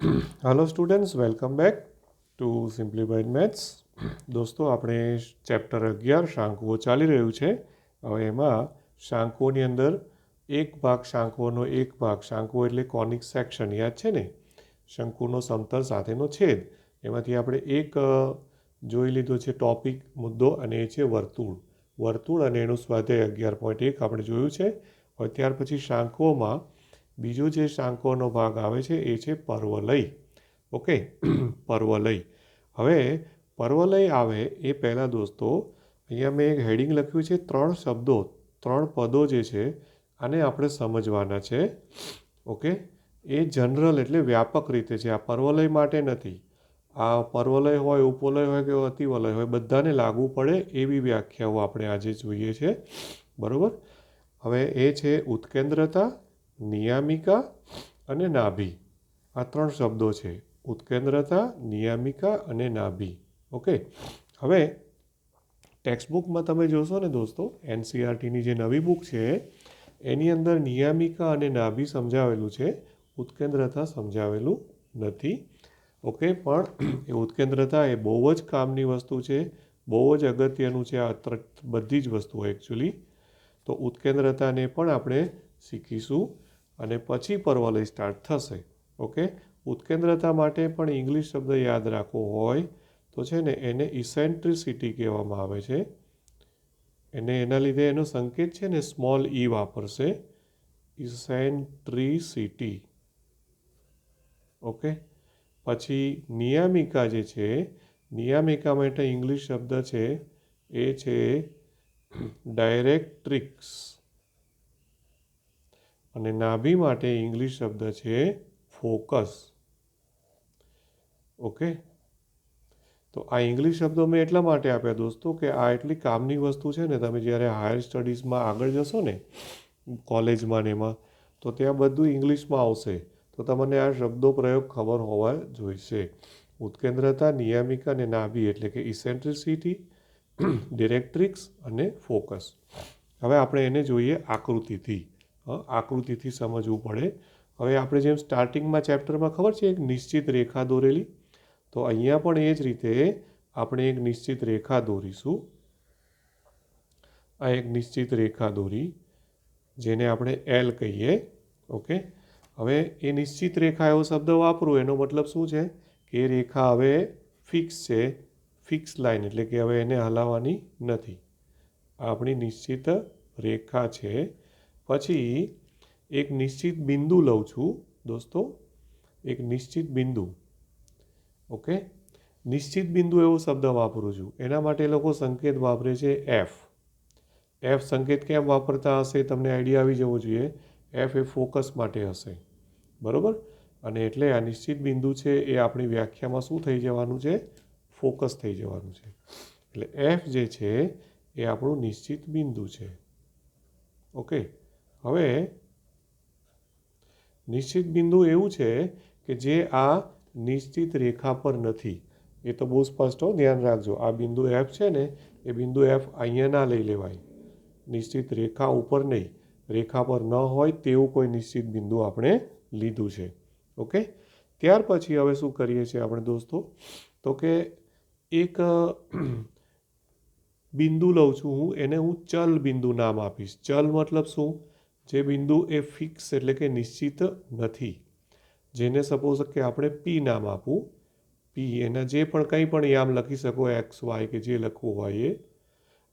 Hello students, welcome back to simplified maths. દોસ્તો, આપણે chapter 11 શાંકુઓ ચાલી રહ્યું છે. હવે એમાં શાંકુઓની અંદર એક ભાગ શાંકુઓનો એક ભાગ, શાંકુઓ એટલે કોનિક સેક્શન, યાદ છે ને? શંકુનો સમતલ સાથેનો છેદ. એમાંથી આપણે એક જોઈ લીધો છે ટોપિક મુદ્દો, અને એ છે વર્તુળ. વર્તુળ અને એનું સ્વાધ્યાય 11.1 આપણે જોયું છે. હવે ત્યાર પછી શાંકુઓમાં બીજો જે શાંકોનો ભાગ આવે છે એ છે પર્વલય. ઓકે, પર્વલય. હવે પર્વલય આવે એ પહેલાં દોસ્તો, અહીંયા મેં એક હેડિંગ લખ્યું છે 3 શબ્દો, 3 પદો જે છે આને આપણે સમજવાના છે. ઓકે, એ જનરલ એટલે વ્યાપક રીતે છે, આ પર્વલય માટે નથી. આ પર્વલય હોય, ઉપવલય હોય કે અતિવલય હોય, બધાને લાગુ પડે એવી વ્યાખ્યાઓ આપણે આજે જોઈએ છે. બરાબર. હવે એ છે ઉત્કેન્દ્રતા, નિયામિકા અને નાભી. આ 3 શબ્દો છે, ઉત્કેન્દ્રતા, નિયામિકા અને નાભી. ઓકે, હવે ટેક્સ્ટબુકમાં તમે જોશો ને દોસ્તો, એનસીઆરટીની જે નવી બુક છે એની અંદર નિયામિકા અને નાભી સમજાવેલું છે, ઉત્કેન્દ્રતા સમજાવેલું નથી. ઓકે, પણ એ ઉત્કેન્દ્રતા એ બહુ જ કામની વસ્તુ છે, બહુ જ અગત્યનું છે આ બધી જ વસ્તુઓ એકચ્યુઅલી. તો ઉત્કેન્દ્રતાને પણ આપણે શીખીશું અને પછી પર્વલય સ્ટાર્ટ થશે. ઓકે, ઉત્કેન્દ્રતા માટે પણ ઇંગ્લિશ શબ્દ યાદ રાખવો હોય તો છે ને એને ઇસેન્ટ્રિસિટી કહેવામાં આવે છે. એના લીધે એનો સંકેત છે ને સ્મોલ ઈ વાપરશે, ઇસેન્ટ્રિસિટી. ઓકે, પછી નિયામિકા જે છે, નિયામિકા માટે ઇંગ્લિશ શબ્દ છે એ છે ડાયરેક્ટ્રિક્સ. અને નાભી માટે ઇંગ્લિશ શબ્દ છે ફોકસ. ઓકે, તો આ ઇંગ્લિશ શબ્દો મેં એટલા માટે આપ્યા દોસ્તો કે આ એટલી કામની વસ્તુ છે ને, તમે જ્યારે હાયર સ્ટડીઝમાં આગળ જશો ને, કોલેજમાં ને એમાં, તો ત્યાં બધું ઇંગ્લિશમાં આવશે. તો તમને આ શબ્દો પ્રયોગ ખબર હોવા જોઈશે. ઉત્કેન્દ્રતા, નિયામિકા અને નાભી એટલે કે ઇસેન્ટ્રિસિટી, ડિરેક્ટ્રિક્સ અને ફોકસ. હવે આપણે એને જોઈએ આકૃતિથી. આકૃતિથી સમજવું પડે. હવે આપણે જેમ સ્ટાર્ટિંગમાં ચેપ્ટરમાં ખબર છે એક નિશ્ચિત રેખા દોરેલી, તો અહીંયા પણ એ જ રીતે આપણે એક નિશ્ચિત રેખા દોરીશું. આ એક નિશ્ચિત રેખા દોરી, જેને આપણે એલ કહીએ. ઓકે, હવે એ નિશ્ચિત રેખા એવો શબ્દ વાપરું એનો મતલબ શું છે કે એ રેખા હવે ફિક્સ છે, ફિક્સ લાઈન, એટલે કે હવે એને હલાવવાની નથી. આ આપણી નિશ્ચિત રેખા છે. પછી એક નિશ્ચિત બિંદુ લઉં છું દોસ્તો, એક નિશ્ચિત બિંદુ. ઓકે, નિશ્ચિત બિંદુ એવો શબ્દ વાપરું છું. એના માટે લોકો સંકેત વાપરે છે એફ. એફ સંકેત કેમ વાપરતા હશે તમને આઈડિયા આવી જવો જોઈએ. એફ એ ફોકસ માટે હશે. બરાબર. અને એટલે આ નિશ્ચિત બિંદુ છે એ આપણી વ્યાખ્યામાં શું થઈ જવાનું છે? ફોકસ થઈ જવાનું છે. એટલે એફ જે છે એ આપણું નિશ્ચિત બિંદુ છે. ઓકે, હવે નિશ્ચિત બિંદુ એવું છે કે જે આ નિશ્ચિત રેખા પર નથી. એ તો બહુ સ્પષ્ટ હો, ધ્યાન રાખજો. આ બિંદુ એફ છે ને, એ બિંદુ એફ અહીંયા ના લઈ લેવાય, નિશ્ચિત રેખા ઉપર નહીં. રેખા પર ન હોય તેવું કોઈ નિશ્ચિત બિંદુ આપણે લીધું છે. ઓકે, ત્યાર પછી હવે શું કરીએ છીએ આપણે દોસ્તો, તો કે એક બિંદુ લઉં છું હું, એને હું ચલ બિંદુ નામ આપીશ. ચલ મતલબ શું? જે બિંદુ એ ફિક્સ એટલે કે નિશ્ચિત નથી, જેને સપોઝ કે આપણે પી નામ આપું. પી, એના જે પણ કંઈ પણ યામ લખી શકો, એક્સ વાય કે જે લખવું હોય એ.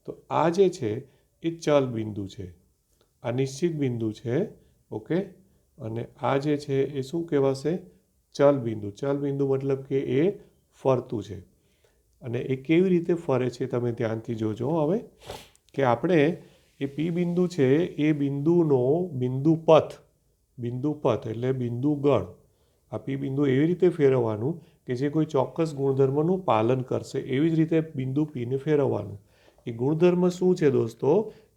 તો આ જે છે એ ચલ બિંદુ છે, આ નિશ્ચિત બિંદુ છે. ઓકે, અને આ જે છે એ શું કહેવાશે? ચલ બિંદુ. ચલ બિંદુ મતલબ કે એ ફરતું છે. અને એ કેવી રીતે ફરે છે તમે ધ્યાનથી જોજો. હવે કે આપણે એ પી બિંદુ છે એ બિંદુનો બિંદુ પથ એટલે બિંદુ ગણ, આ પી બિંદુ એવી રીતે ફેરવવાનું કે જે કોઈ ચોક્કસ ગુણધર્મનું પાલન કરશે. એવી જ રીતે બિંદુ પીને ફેરવવાનું. એ ગુણધર્મ શું છે દોસ્તો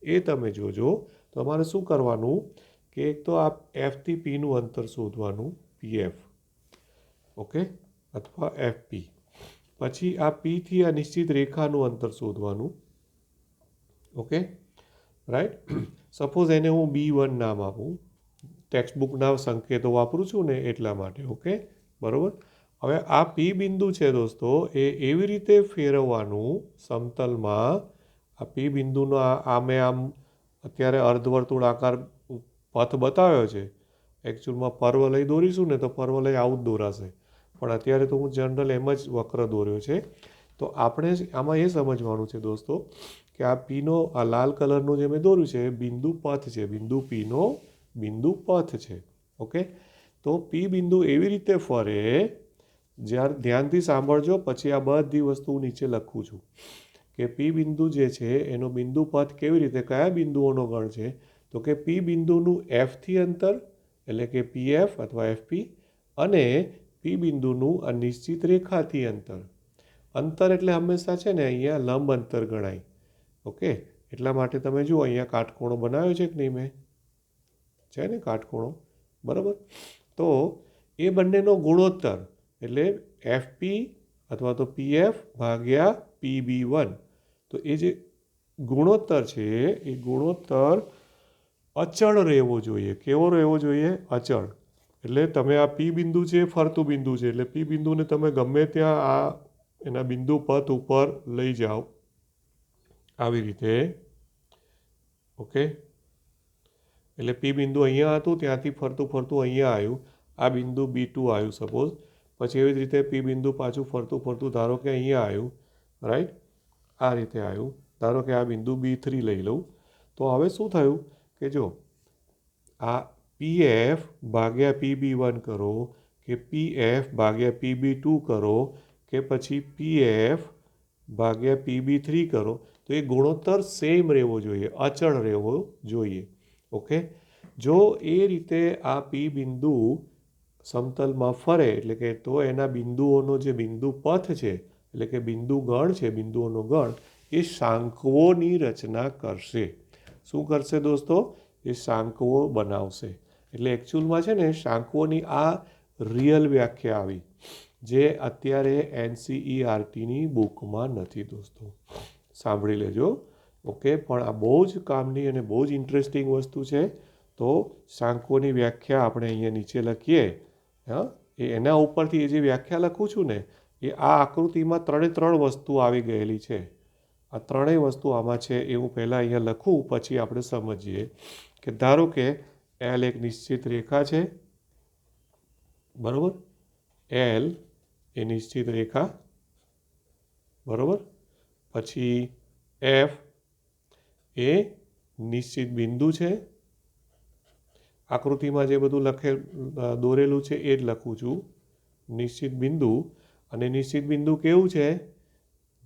એ તમે જોજો. તમારે શું કરવાનું કે એક તો આ એફથી પીનું અંતર શોધવાનું, પીએફ. ઓકે, અથવા એફપી. પછી આ પીથી આ નિશ્ચિત રેખાનું અંતર શોધવાનું. Okay, right. સપોઝ એને હું B1 નામ આપું, ટેક્સ્ટબુકના સંકેતો વાપરું છું ને એટલા માટે. ઓકે, બરાબર. હવે આ પી બિંદુ છે દોસ્તો, એ એવી રીતે ફેરવવાનું સમતલમાં. આ પી બિંદુનો આમ અત્યારે અર્ધવર્તુળાકાર પથ બતાવ્યો છે. એકચ્યુઅલમાં પર્વલય દોરીશું ને તો પર્વલય આવું જ દોરાશે, પણ અત્યારે તો હું જનરલ એમ જ વક્ર દોર્યો છે. તો આપણે આમાં એ સમજવાનું છે દોસ્તો કે આ પીનો આ લાલ કલરનું જે મેં દોર્યું છે એ બિંદુ પથ છે, બિંદુ પીનો બિંદુ પથ છે. ઓકે, તો પી બિંદુ એવી રીતે ફરે, જ્યારે ધ્યાનથી સાંભળજો, પછી આ બધી વસ્તુ નીચે લખું છું કે પી બિંદુ જે છે એનો બિંદુ પથ કેવી રીતે, કયા બિંદુઓનો ગણ છે, તો કે પી બિંદુનું એફથી અંતર એટલે કે પીએફ અથવા એફપી, અને પી બિંદુનું આ નિશ્ચિત રેખાથી અંતર. અંતર એટલે હંમેશા છે ને અહીંયા લંબ અંતર ગણાય. ઓકે, એટલા માટે તમે જુઓ અહીંયા કાટખૂણો બનાવ્યો છે કે નહીં, મેં છે ને કાટખૂણો, બરાબર. તો એ બંનેનો ગુણોત્તર એટલે એફપી અથવા તો પીએફ ભાગ્યા PB1. તો એ જે ગુણોત્તર છે એ ગુણોત્તર અચળ રહેવો જોઈએ. કેવો રહેવો જોઈએ? અચળ. એટલે તમે આ પી બિંદુ છે ફરતું બિંદુ છે, એટલે પી બિંદુને તમે ગમે ત્યાં આ એના બિંદુ પથ ઉપર લઈ જાઓ આવી રીતે. ઓકે, એટલે પી બિંદુ અહીંયા હતું, ત્યાંથી ફરતું ફરતું અહીંયા આવ્યું, આ બિંદુ B2 આવ્યું સપોઝ, પછી એવી જ રીતે પી બિંદુ પાછું ફરતું ફરતું ધારો કે અહીંયા આવ્યું, રાઈટ, આ રીતે આવ્યું. ધારો કે આ બિંદુ B3 લઈ લઉં. તો હવે શું થયું કે જો આ PF ભાગ્યા PB1 કરો કે PF ભાગ્યા PB2 કરો કે પછી PF ભાગ્યા PB3 કરો, તો એ ગુણોત્તર સેમ રહેવો જોઈએ, અચળ રહેવો જોઈએ. ઓકે, જો એ રીતે આ પી બિંદુ સમતલમાં ફરે એટલે કે તો એના બિંદુઓનો જે બિંદુ પથ છે એટલે કે બિંદુ ગણ છે, બિંદુઓનો ગણ, એ શાંકઓની રચના કરશે. શું કરશે દોસ્તો? એ શાંકઓ બનાવશે. એટલે એકચ્યુઅલમાં છે ને શાંકઓની આ રિયલ વ્યાખ્યા આવી, જે અત્યારે NCERTની બુકમાં નથી દોસ્તો, સાંભળી લેજો. ઓકે, પણ આ બહુ જ કામની અને બહુ જ ઇન્ટરેસ્ટિંગ વસ્તુ છે. તો શાંકોની વ્યાખ્યા આપણે અહીંયા નીચે લખીએ. હા, એના ઉપરથી એ જે વ્યાખ્યા લખું છું ને, એ આ આકૃતિમાં 3 વસ્તુ આવી ગયેલી છે. આ 3 વસ્તુ આમાં છે એ હું પહેલાં અહીંયા લખું, પછી આપણે સમજીએ કે ધારો કે L એક નિશ્ચિત રેખા છે, બરાબર. L એ નિશ્ચિત રેખા, બરાબર. પછી F એ નિશ્ચિત બિંદુ છે. આકૃતિમાં જે બધું દોરેલું છે એ જ લખું છું, નિશ્ચિત બિંદુ. અને નિશ્ચિત બિંદુ કેવું છે?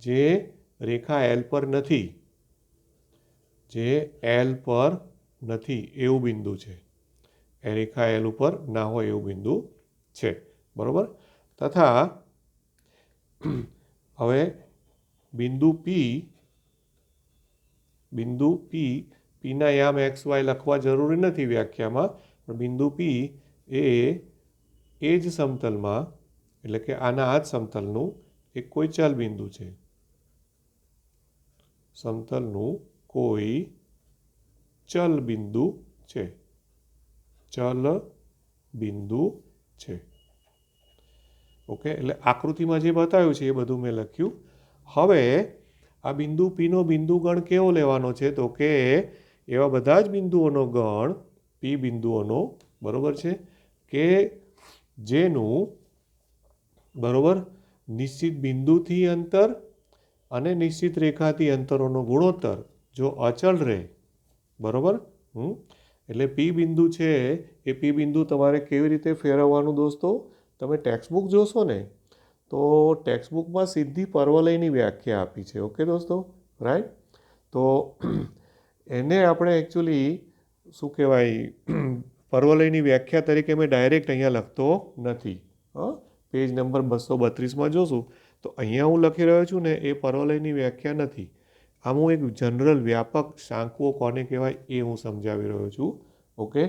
જે રેખા L પર નથી, જે L પર નથી એવું બિંદુ છે. એ રેખા L ઉપર ના હોય એવું બિંદુ છે, બરાબર. તથા હવે બિંદુ પીના યામ XY લખવા જરૂરી નથી વ્યાખ્યામાં, પણ બિંદુ P એ જ સમતલમાં એટલે કે આના આ જ સમતલનું એક કોઈ ચલ બિંદુ છે. સમતલનું કોઈ ચલ બિંદુ છે, ચલ બિંદુ છે. ઓકે, એટલે આકૃતિમાં જે બતાવ્યું છે એ બધું મેં લખ્યું. હવે આ બિંદુ પીનો બિંદુ ગણ કેવો લેવાનો છે? તો કે એવા બધા જ બિંદુઓનો ગણ પી બિંદુઓનો, બરાબર છે, કે જેનું, બરાબર, નિશ્ચિત બિંદુથી અંતર અને નિશ્ચિત રેખાથી અંતરોનો ગુણોત્તર જો અચળ રહે, બરાબર. એટલે પી બિંદુ છે એ પી બિંદુ તમારે કેવી રીતે ફેરવવાનું દોસ્તો? તમે ટેક્સ્ટબુક જોશો ને તો ટેક્સ્ટબુકમાં સીધી પર્વલયની વ્યાખ્યા આપી છે. ઓકે દોસ્તો, રાઈટ. તો એને આપણે એકચ્યુઅલી શું કહેવાય, પર્વલયની વ્યાખ્યા તરીકે મેં ડાયરેક્ટ અહીંયા લખતો નથી. પેજ નંબર 232માં જોશું તો અહીંયા હું લખી રહ્યો છું ને એ પર્વલયની વ્યાખ્યા નથી. આમ હું એક જનરલ વ્યાપક શાંકવો કોને કહેવાય એ હું સમજાવી રહ્યો છું. ઓકે,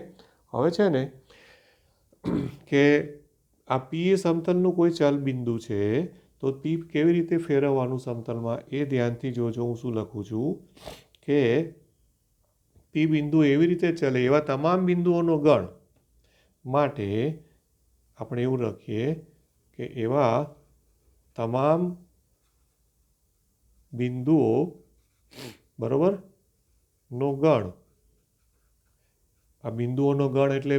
હવે છે ને કે આ પી એ સમતલનું કોઈ ચલ બિંદુ છે, તો પી કેવી રીતે ફેરવવાનું સમતલમાં એ ધ્યાનથી જોજો. હું શું લખું છું કે પી બિંદુ એવી રીતે ચલે એવા તમામ બિંદુઓનો ગણ માટે આપણે એવું લખીએ કે એવા તમામ બિંદુઓ બરાબર નો ગણ. આ બિંદુઓનો ગણ એટલે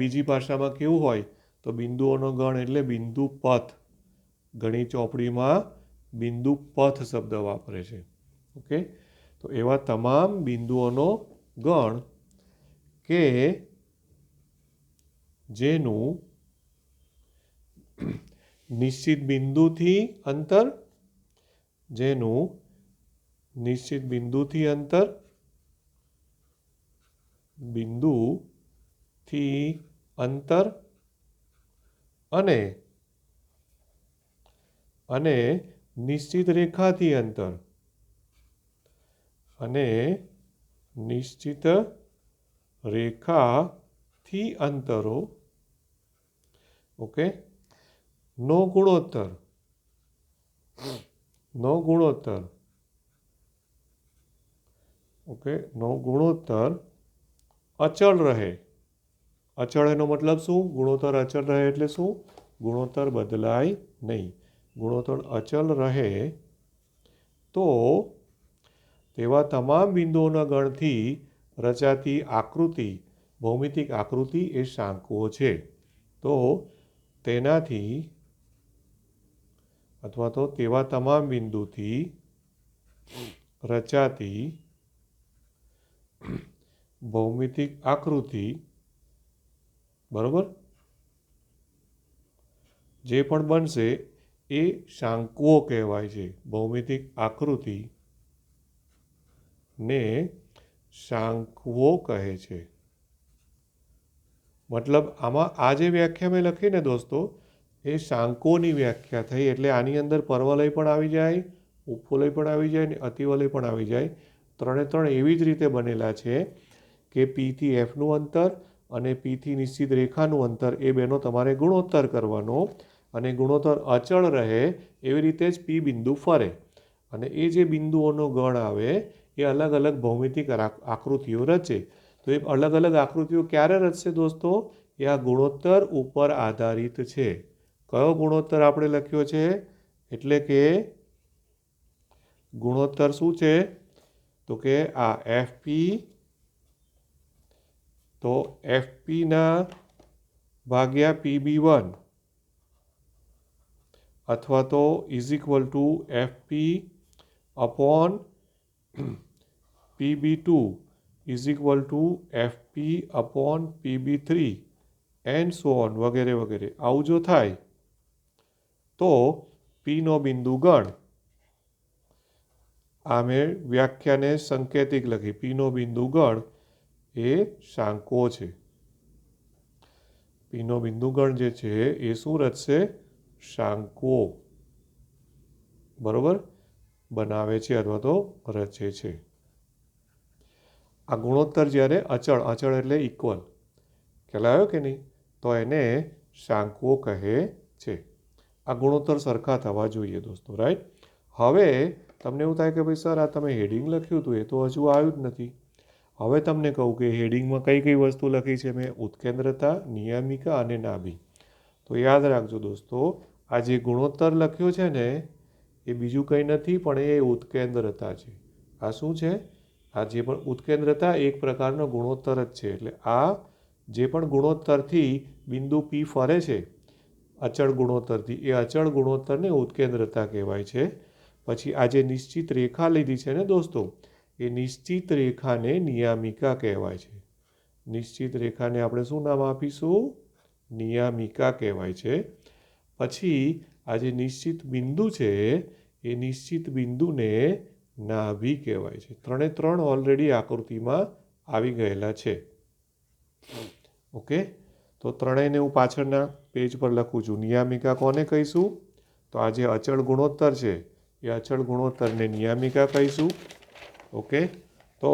બીજી ભાષામાં કેવું હોય તો બિંદુઓનો ગણ એટલે બિંદુ પથ. ઘણી ચોપડીમાં બિંદુ પથ શબ્દ વાપરે છે. ઓકે, તો એવા તમામ બિંદુઓનો ગણ કે જેનું નિશ્ચિત બિંદુથી અંતર અને નિશ્ચિત રેખાથી અંતરો ઓકે નો ગુણોત્તર અચળ રહે. અચળ એનો મતલબ શું? ગુણોત્તર અચળ રહે એટલે શું? ગુણોત્તર બદલાય નહીં. ગુણોત્તર અચળ રહે તો તેવા તમામ બિંદુઓના ગણથી રચાતી આકૃતિ, ભૌમિતિક આકૃતિ એ શાંકુઓ છે. તો તેનાથી અથવા તો તેવા તમામ બિંદુથી રચાતી ભૌમિતિક આકૃતિ બરાબર જે પણ બનશે એ શાંકુઓ કહેવાય છે. ભૌમિતિક આકૃતિ ને શાંકુઓ કહે છે. મતલબ આમાં આ જે વ્યાખ્યા મેં લખી ને દોસ્તો એ શાંકોની વ્યાખ્યા થઈ. એટલે આની અંદર પર્વલય પણ આવી જાય, ઉપવલય પણ આવી જાય ને અતિવલય પણ આવી જાય. ત્રણે ત્રણ એવી જ રીતે બનેલા છે કે પીથી એફનું અંતર અને પીથી નિશ્ચિત રેખાનું અંતર એ બેનો તમારે ગુણોત્તર કરવાનો અને ગુણોત્તર અચળ રહે એવી રીતે જ પી બિંદુ ફરે. અને એ જે બિંદુઓનો ગણ આવે એ અલગ અલગ ભૌમિતિક આકૃતિઓ રચે. તો એ અલગ અલગ આકૃતિઓ ક્યારે રચશે દોસ્તો? એ આ ગુણોત્તર ઉપર આધારિત છે. કયો ગુણોત્તર આપણે લખ્યો છે? એટલે કે ગુણોત્તર શું છે? તો કે આ એફપી, તો એફપીના ભાગ્યા પીબી1 અથવા તો is equal to FP upon PB2 is equal to FP upon PB3 and so on વગેરે વગેરે. આવું જો થાય તો Pનો બિંદુ ગણ, આ મેં વ્યાખ્યાને સંકેતિક લખી, Pનો બિંદુ ગણ એ શાંકો છે. Pનો બિંદુ ગણ જે છે એ શું રચશે? શાંકો બરોબર બનાવે છે અથવા તો રચે છે. આ ગુણોત્તર જ્યારે અચળ એટલે ઇક્વલ, ખ્યાલ આવ્યો કે નહીં? તો એને શાંકુઓ કહે છે. આ ગુણોત્તર સરખા થવા જોઈએ દોસ્તો, રાઈટ? હવે તમને એવું થાય કે ભાઈ સર આ તમે હેડિંગ લખ્યું હતું એ તો હજુ આવ્યું જ નથી. હવે તમને કહું કે હેડિંગમાં કઈ કઈ વસ્તુ લખી છે મેં? ઉત્કેન્દ્રતા, નિયામિકા અને નાભી. તો યાદ રાખજો દોસ્તો, આ જે ગુણોત્તર લખ્યો છે ને એ બીજું કંઈ નથી પણ એ ઉત્કેન્દ્રતા છે. આ શું છે? આ જે પણ ઉત્કેન્દ્રતા એક પ્રકારનો ગુણોત્તર જ છે. એટલે આ જે પણ ગુણોત્તરથી બિંદુ પી ફરે છે અચળ ગુણોત્તરથી, એ અચળ ગુણોત્તરને ઉત્કેન્દ્રતા કહેવાય છે. પછી આ જે નિશ્ચિત રેખા લીધી છે ને દોસ્તો, એ નિશ્ચિત રેખાને નિયામિકા કહેવાય છે. નિશ્ચિત રેખાને આપણે શું નામ આપીશું? નિયામિકા કહેવાય છે. પછી આ જે નિશ્ચિત બિંદુ છે એ નિશ્ચિત બિંદુને નાભી કહેવાય છે. ત્રણે ત્રણ ઓલરેડી આકૃતિમાં આવી ગયેલા છે. ઓકે, તો ત્રણેયને હું પાછળના પેજ પર લખું છું. નિયામિકા કોને કહીશું? તો આ જે અચળ ગુણોત્તર છે એ અચળ ગુણોત્તરને નિયામિકા કહીશું. ઓકે, તો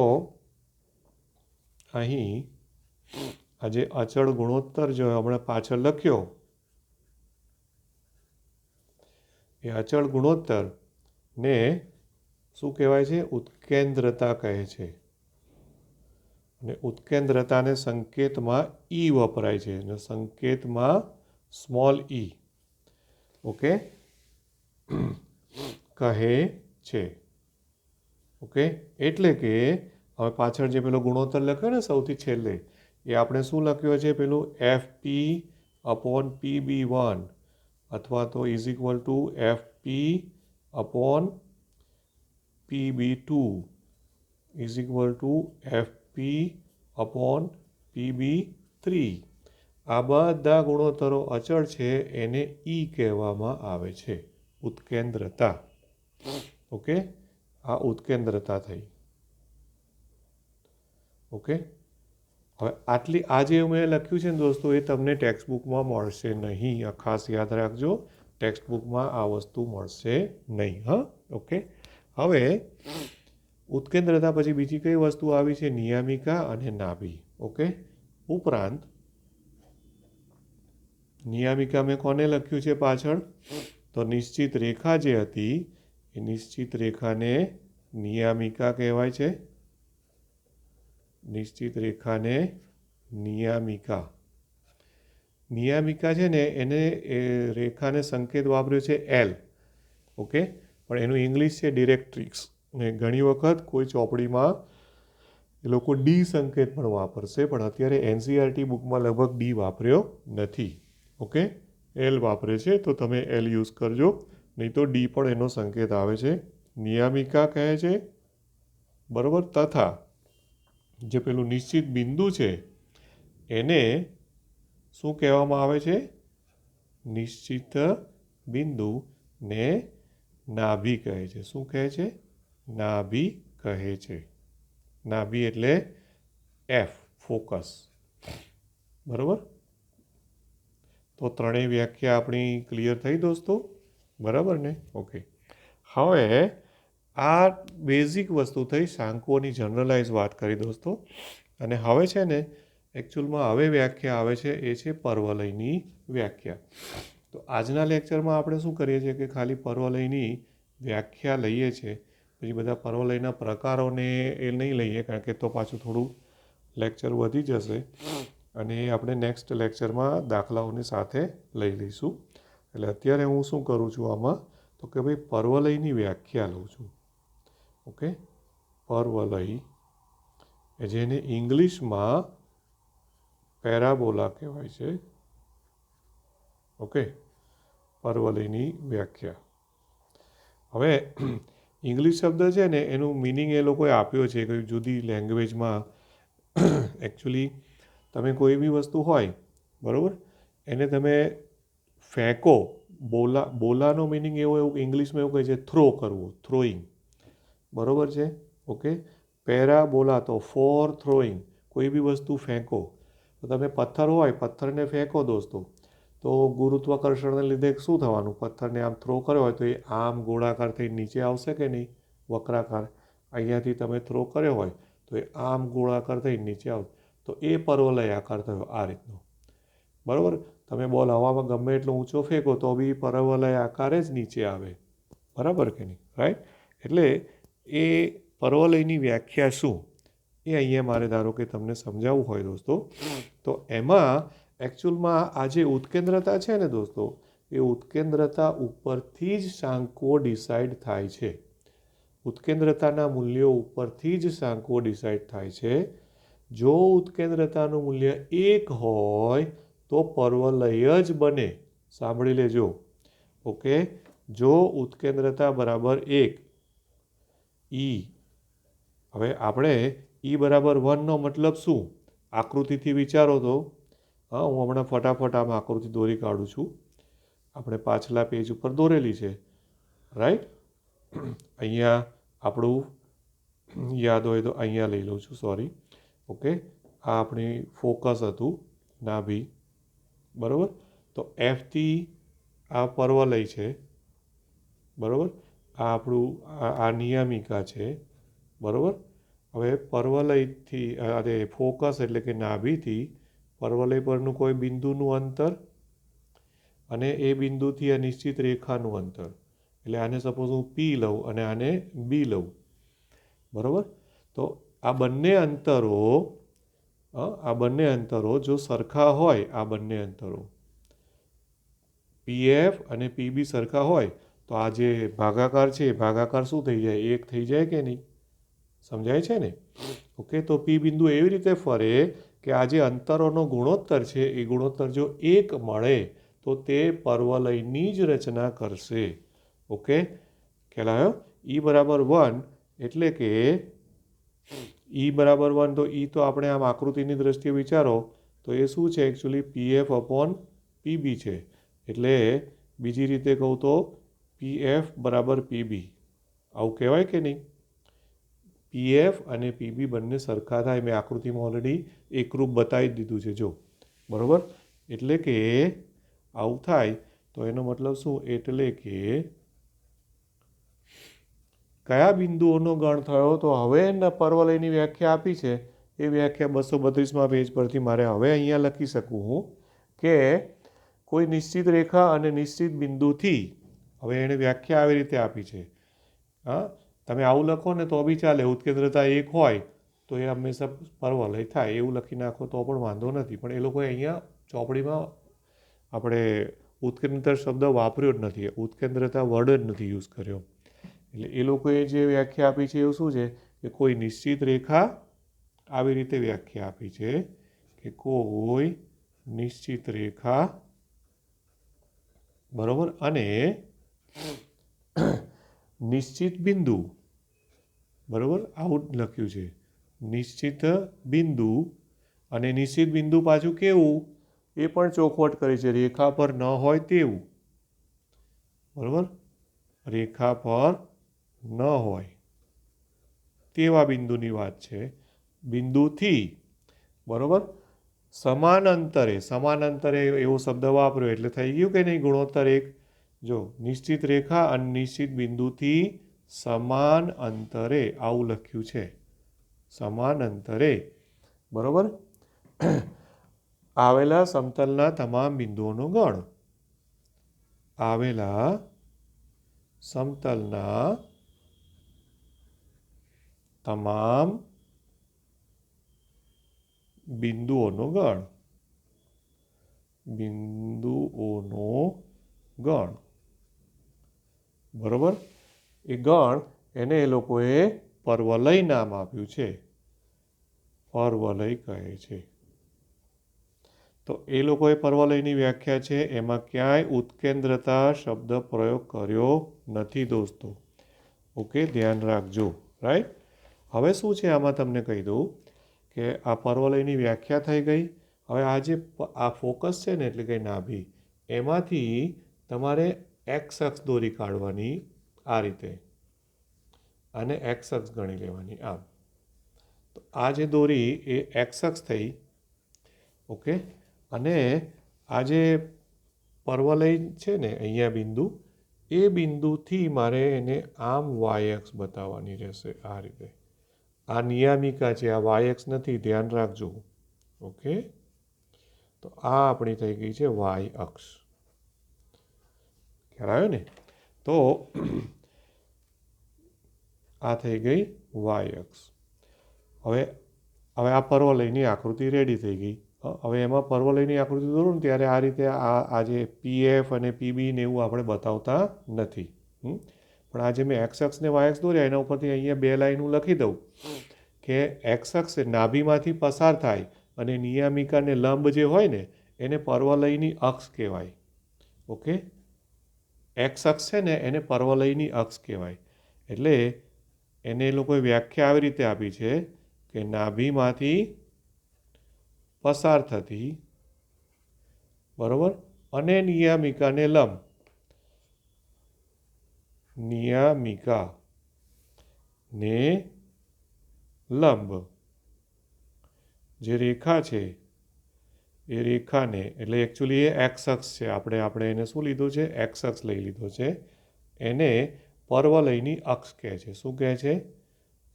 અહીં આ જે અચળ ગુણોત્તર જો હમણાં પાછળ લખ્યો એ અચળ ગુણોત્તરને શું કહેવાય છે? ઉત્કેન્દ્રતા કહે છે. અને ઉત્કેન્દ્રતાને સંકેતમાં ઈ વપરાય છે અને સંકેતમાં સ્મોલ ઈ. ઓકે, કહે છે. ઓકે, એટલે કે હવે પાછળ જે પેલો ગુણોત્તર લખ્યો ને સૌથી છેલ્લે, એ આપણે શું લખ્યો છે? પેલું FP/PB1 અથવા તો is equal to FP/PB2 is equal to FP/PB3. આ બધા ગુણોત્તરો અચળ છે, એને ઈ કહેવામાં આવે છે, ઉત્કેન્દ્રતા. ઓકે, આ ઉત્કેન્દ્રતા થઈ. ઓકે, હવે આ જે મેં લખ્યું છે ને દોસ્તો, એ તમને ટેક્સ્ટબુકમાં મળશે નહીં. આ ખાસ યાદ રાખજો, ટેક્સ્ટબુકમાં આ વસ્તુ મળશે નહીં. હા, ઓકે. હવે ઉત્કેન્દ્રતા પછી બીજી કઈ વસ્તુ આવી છે? નિયામિકા અને નાભી. ઓકે, ઉપરાંત નિયામિકા મેં કોને લખ્યું છે પાછળ? તો નિશ્ચિત રેખા જે હતી એ નિશ્ચિત રેખાને નિયામિકા કહેવાય છે. નિશ્ચિત રેખાને નિયામિકા. નિયામિકા છે ને એને રેખાને સંકેત વાપર્યો છે એલ. ઓકે, પણ એનું ઇંગ્લિશ છે ડિરેક્ટ્રિક્સ. ને ઘણી વખત કોઈ ચોપડીમાં એ લોકો ડી સંકેત પણ વાપરશે, પણ અત્યારે એનસીઆરટી બુકમાં લગભગ ડી વાપર્યો નથી. ઓકે, એલ વાપરે છે, તો તમે એલ યુઝ કરજો, નહીં તો ડી પણ એનો સંકેત આવે છે. નિયામિકા કહે છે, બરાબર. તથા જે પેલું નિશ્ચિત બિંદુ છે એને શું કહેવામાં આવે છે? નિશ્ચિત બિંદુ ને નાભી કહે છે. શું કહે છે? નાભી કહે છે. નાભી એટલે એફ, ફોકસ. બરાબર. તો ત્રણેય વ્યાખ્યા આપણી ક્લિયર થઈ દોસ્તો, બરાબર ને? ઓકે, હવે આ બેઝિક વસ્તુ થઈ, શાંકોની જનરલાઇઝ વાત કરી દોસ્તો. અને હવે છે ને એકચ્યુઅલમાં હવે વ્યાખ્યા આવે છે, એ છે પર્વલયની વ્યાખ્યા. તો આજના લેક્ચરમાં આપણે શું કરીએ છીએ કે ખાલી પર્વલયની વ્યાખ્યા લઈએ છીએ, પછી બધા પર્વલયના પ્રકારોને એ નહીં લઈએ, કારણ કે તો પાછું થોડું લેક્ચર વધી જશે, અને એ આપણે નેક્સ્ટ લેક્ચરમાં દાખલાઓની સાથે લઈ લઈશું. એટલે અત્યારે હું શું કરું છું આમાં, તો કે ભાઈ પર્વલયની વ્યાખ્યા લઉં છું. ઓકે, પર્વલય, જેને ઇંગ્લિશમાં પેરાબોલા કહેવાય છે. ઓકે, પર્વલયની વ્યાખ્યા. હવે ઇંગ્લિશ શબ્દ છે ને એનું મિનિંગ એ લોકોએ આપ્યો છે કોઈ જુદી લેંગ્વેજમાં. એકચ્યુઅલી તમે કોઈ બી વસ્તુ હોય, બરાબર, એને તમે ફેંકો, બોલાનો મિનિંગ એવું ઇંગ્લિશમાં એવું કહે છે થ્રો કરવું, થ્રોઈંગ. બરાબર છે? ઓકે, પેરાબોલા તો ફોર થ્રોઈંગ, કોઈ બી વસ્તુ ફેંકો. તો તમે પથ્થર હોય, પથ્થરને ફેંકો દોસ્તો, તો ગુરુત્વાકર્ષણને લીધે શું થવાનું? પથ્થરને આમ થ્રો કર્યો હોય તો એ આમ ગોળાકાર થઈ નીચે આવશે કે નહીં? વક્રાકાર. અહીંયાથી તમે થ્રો કર્યો હોય તો એ આમ ગોળાકાર થઈ નીચે આવશે, તો એ પર્વલય આકાર થયો આ રીતનો. બરાબર, તમે બોલ હવામાં ગમે એટલો ઊંચો ફેંકો તો બી પર્વલય આકાર જ નીચે આવે. બરાબર કે નહીં? રાઈટ. એટલે એ પર્વલયની વ્યાખ્યા શું, એ અહીંયા મારે ધારો કે તમને સમજાવવું હોય દોસ્તો, તો એમાં એકચ્યુઅલમાં આ જે ઉત્કેન્દ્રતા છે ને દોસ્તો, એ ઉત્કેન્દ્રતા ઉપરથી જ શાંકો ડિસાઇડ થાય છે. ઉત્કેન્દ્રતાના મૂલ્યો ઉપરથી જ શાંકો ડિસાઇડ થાય છે. જો ઉત્કેન્દ્રતાનું મૂલ્ય 1 હોય તો પર્વલય જ બને. સાંભળી લેજો. ઓકે, જો ઉત્કેન્દ્રતા બરાબર 1, ઈ, હવે આપણે ઈ બરાબર 1નો મતલબ શું? આકૃતિથી વિચારો તો. હા, હું હમણાં ફટાફટ આમ આકૃતિ દોરી કાઢું છું. આપણે પાછલા પેજ ઉપર દોરેલી છે, રાઈટ. અહીંયા આપણું યાદ હોય તો અહીંયા લઈ લઉં છું, સોરી. ઓકે, આ આપણી ફોકસ હતું, નાભી. બરાબર, તો એફથી આ પર્વલય છે. બરાબર, આ આપણું આ નિયામિકા છે. બરાબર, હવે પર્વલયથી અરે ફોકસ એટલે કે નાભીથી પર્વલય પરનું કોઈ બિંદુનું અંતર, અને એ બિંદુથી આ નિશ્ચિત રેખાનું અંતર. એટલે આને સપોઝ હું પી લઉં અને આને બી લઉં. બરાબર, તો આ બંને અંતરો જો સરખા હોય, આ બંને અંતરો, PF અને PB સરખા હોય તો આ જે ભાગાકાર છે એ ભાગાકાર શું થઈ જાય? 1 થઈ જાય કે નહીં? સમજાય છે ને? ઓકે, તો P બિંદુ એવી રીતે ફરે કે આ જે અંતરોનો ગુણોત્તર છે એ ગુણોત્તર જો 1 મળે તો તે પર્વલયની જ રચના કરશે. ઓકે, ખ્યાલ આવ્યો? E બરાબર 1 એટલે કે E બરાબર 1 તો E તો આપણે આમ આકૃતિની દ્રષ્ટિએ વિચારો તો એ શું છે? એકચ્યુઅલી PF અપોન PB છે. એટલે બીજી રીતે કહું તો PF બરાબર PB. આવું કહેવાય કે નહીં? PF અને PB બંને સરખા થાય. મેં આકૃતિમાં ઓલરેડી એકરૂપ બતાવી દીધું છે, જો બરાબર. એટલે કે આવું થાય તો એનો મતલબ શું? એટલે કે કયા બિંદુઓનો ગણ થયો? તો હવે પર્વલયની વ્યાખ્યા આપી છે એ વ્યાખ્યા 232માં પેજ પરથી મારે હવે અહીંયા લખી શકું હું કે કોઈ નિશ્ચિત રેખા અને નિશ્ચિત બિંદુથી, હવે એણે વ્યાખ્યા આવી રીતે આપી છે. હા, તમે આવું લખો ને તો બી ચાલે. ઉત્કેન્દ્રતા 1 હોય તો એ હંમેશા પર્વલય થાય એવું લખી નાખો તો પણ વાંધો નથી. પણ એ લોકોએ અહીંયા ચોપડીમાં આપણે ઉત્કેન્દ્રતા શબ્દ વાપર્યો જ નથી, ઉત્કેન્દ્રતા વર્ડ જ નથી યુઝ કર્યો. એટલે એ લોકોએ જે વ્યાખ્યા આપી છે એવું શું છે કે કોઈ નિશ્ચિત રેખા, આવી રીતે વ્યાખ્યા આપી છે કે કોઈ નિશ્ચિત રેખા, બરાબર, અને નિશ્ચિત બિંદુ, બરાબર, આવું જ લખ્યું છે. નિશ્ચિત બિંદુ, અને નિશ્ચિત બિંદુ પાછું કેવું એ પણ ચોખવટ કરી છે, રેખા પર ન હોય તેવું. બરાબર, રેખા પર ન હોય તેવા બિંદુની વાત છે. બિંદુથી, બરાબર, સમાન અંતરે, સમાન અંતરે એવો શબ્દ વાપર્યો એટલે થઈ ગયું કે નહીં? ગુણોત્તર 1. જો નિશ્ચિત રેખા અને નિશ્ચિત બિંદુથી સમાન અંતરે, આવું લખ્યું છે, સમાન અંતરે, બરાબર, આવેલા સમતલના તમામ બિંદુઓનો ગણ. આવેલા સમતલના તમામ બિંદુઓનો ગણ. બિંદુઓનો ગણ, બરાબર. એ ગણ એને એ લોકોએ પર્વલય નામ આપ્યું છે, પર્વલય કહે છે. તો એ લોકોએ પર્વલયની વ્યાખ્યા છે એમાં ક્યાંય ઉત્કેન્દ્રતા શબ્દ પ્રયોગ કર્યો નથી દોસ્તો. ઓકે, ધ્યાન રાખજો. રાઈટ. હવે શું છે આમાં તમને કહી દઉં કે આ પર્વલયની વ્યાખ્યા થઈ ગઈ. હવે આ જે આ ફોકસ છે ને, એટલે કે નાભી, એમાંથી તમારે એક્સ અક્ષ દોરી કાઢવાની આ રીતે, અને એક્સ અક્ષ ગણી લેવાની આમ. તો આ જે દોરી એ એક્સ અક્ષ થઈ. ઓકે, અને આ જે પર્વલય છે ને અહીંયા બિંદુ, એ બિંદુથી મારે એને આમ વાય અક્ષ બતાવવાની રહેશે આ રીતે. આ નિયામિકા છે, આ વાય અક્ષ નથી, ધ્યાન રાખજો. ઓકે, તો આ આપણી થઈ ગઈ છે વાય અક્ષ. ખ્યાલ આવ્યો ને? તો આ થઈ ગઈ વાય અક્ષ. હવે આ પર્વલયની આકૃતિ રેડી થઈ ગઈ. હવે એમાં પર્વલયની આકૃતિ દોરો ને ત્યારે આ રીતે આ જે PF અને PB ને એવું આપણે બતાવતા નથી. પણ આજે મેં એક્સ અક્ષ ને વાય અક્ષ દોર્યા, એના ઉપરથી અહીંયા 2 લાઈન હું લખી દઉં કે એક્સ અક્ષ નાભીમાંથી પસાર થાય અને નિયામિકા ને લંબ જે હોય ને એને પર્વલયની અક્ષ કહેવાય. ઓકે, એક્સ અક્ષ છે ને એને પર્વલયની અક્ષ કહેવાય. એટલે એને એ લોકોએ વ્યાખ્યા આવી રીતે આપી છે કે નાભીમાંથી પસાર થતી, બરાબર, અને નિયામિકાને લંબ, નિયામિકા ને લંબ જે રેખા છે એ રેખાને, એટલે એકચ્યુઅલી એ એક્સ અક્ષ છે, આપણે એને શું લીધું છે? એક્સ અક્ષ લઈ લીધો છે. એને પર્વલયની અક્ષ કહે છે. શું કહે છે?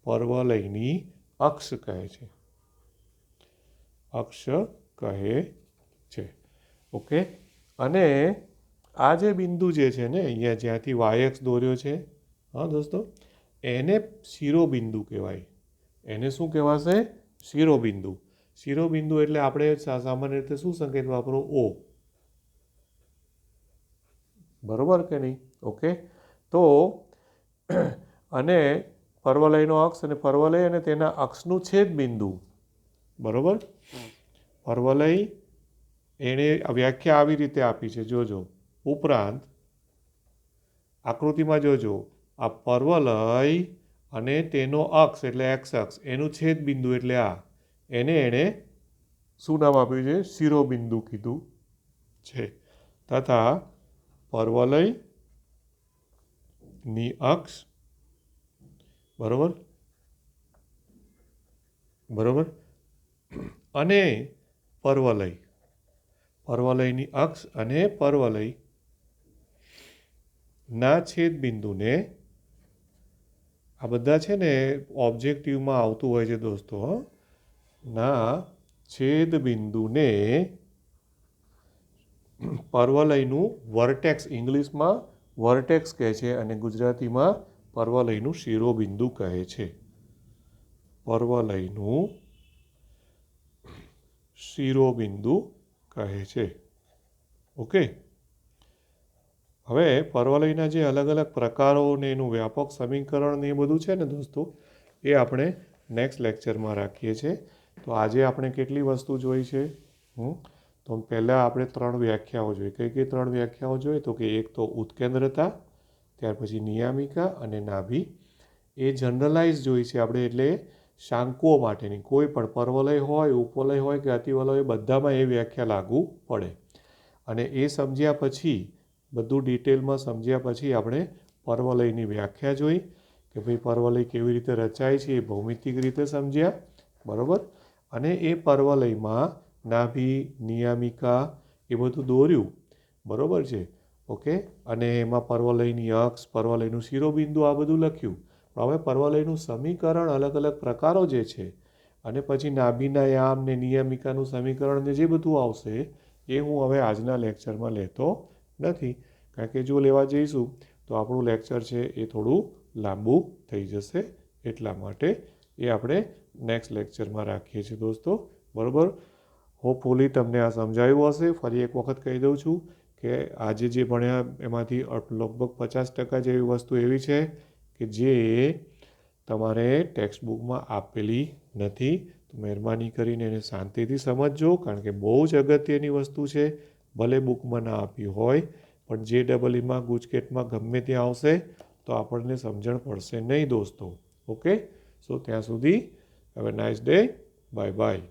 પર્વલયની અક્ષ કહે છે. અક્ષ કહે છે. ઓકે, અને આ જે બિંદુ જે છે ને અહીંયા જ્યાંથી વાય અક્ષ દોર્યો છે, હા દોસ્તો, એને શિરોબિંદુ કહેવાય. એને શું કહેવાશે? શિરોબિંદુ. શિરોબિંદુ એટલે આપણે સામાન્ય રીતે શું સંકેત વાપરો? O. બરાબર કે નહીં? ઓકે, તો અને પર્વલયનો અક્ષ અને પર્વલય અને તેના અક્ષનું છેદબિંદુ, બરાબર. પર્વલય એણે વ્યાખ્યા આવી રીતે આપી છે, જોજો. ઉપરાંત આકૃતિમાં જોજો, આ પર્વલય અને તેનો અક્ષ એટલે એક્સ અક્ષ, એનું છેદબિંદુ એટલે આ, એણે શું નામ આપ્યું છે? શિરોબિંદુ કીધું છે. તથા પર્વલયની અક્ષ, બરાબર, અને પર્વલયની અક્ષ અને પર્વલયના છેદબિંદુને, આ બધા છે ને ઓબ્જેક્ટિવમાં આવતું હોય છે દોસ્તો, ના છેદબિંદુને પર્વલયનું વર્ટેક્સ, ઇંગ્લિશમાં વર્ટેક્સ કહે છે અને ગુજરાતીમાં પર્વલયનું શિરોબિંદુ કહે છે. પર્વલયનું શિરોબિંદુ કહે છે. ઓકે, હવે પર્વલયના જે અલગ અલગ પ્રકારો ને એનું વ્યાપક સમીકરણ ને એ બધું છે ને દોસ્તો, એ આપણે નેક્સ્ટ લેક્ચરમાં રાખીએ છીએ. તો આજે આપણે કેટલી વસ્તુ જોઈ છે? તો પહેલાં આપણે 3 વ્યાખ્યાઓ જોઈ. કઈ 3 વ્યાખ્યાઓ જોઈ? તો કે એક તો ઉત્કેન્દ્રતા, ત્યાર પછી નિયામિકા અને નાભી. એ જનરલાઇઝ જોઈ છે આપણે, એટલે શાંકુઓ માટેની. કોઈ પણ પર્વલય હોય, ઉપવલય હોય કે અતિવલય હોય, બધામાં એ વ્યાખ્યા લાગુ પડે. અને એ સમજ્યા પછી, બધું ડિટેલમાં સમજ્યા પછી આપણે પર્વલયની વ્યાખ્યા જોઈ કે ભાઈ પર્વલય કેવી રીતે રચાય છે, એ ભૌમિતિક રીતે સમજ્યા, બરાબર. અને એ પર્વલયમાં નાભી, નિયામિકા એ બધું દોર્યું, બરાબર છે. ઓકે, અને એમાં પર્વલયની અક્ષ, પર્વલયનું શિરોબિંદુ, આ બધું લખ્યું. હવે પર્વલયનું સમીકરણ, અલગ અલગ પ્રકારો જે છે, અને પછી નાભીના યામ ને નિયામિકાનું સમીકરણ ને જે બધું આવશે, એ હું હવે આજના લેક્ચરમાં લેતો નથી. કારણ કે જો લેવા જઈશું તો આપણું લેક્ચર છે એ થોડું લાંબુ થઈ જશે. એટલા માટે એ આપણે નેક્સ્ટ લેક્ચરમાં રાખીએ છીએ દોસ્તો, બરાબર. હોપફુલી તમને આ સમજાયું હશે. ફરી એક વખત કહી દઉં છું કે આજે જે ભણ્યા એમાંથી લગભગ 50% જેવી વસ્તુ એવી છે કે જે તમારે ટેક્સ્ટ બુકમાં આપેલી નથી. તો મહેરબાની કરીને એને શાંતિથી સમજજો, કારણ કે બહુ જ અગત્યની વસ્તુ છે. ભલે બુકમાં ના આપી હોય, પણ JEEમાં, ગુજકેટમાં ગમે ત્યાં આવશે તો આપણને સમજણ પડશે નહીં દોસ્તો. ઓકે, સો ત્યાં સુધી have a nice day. Bye bye.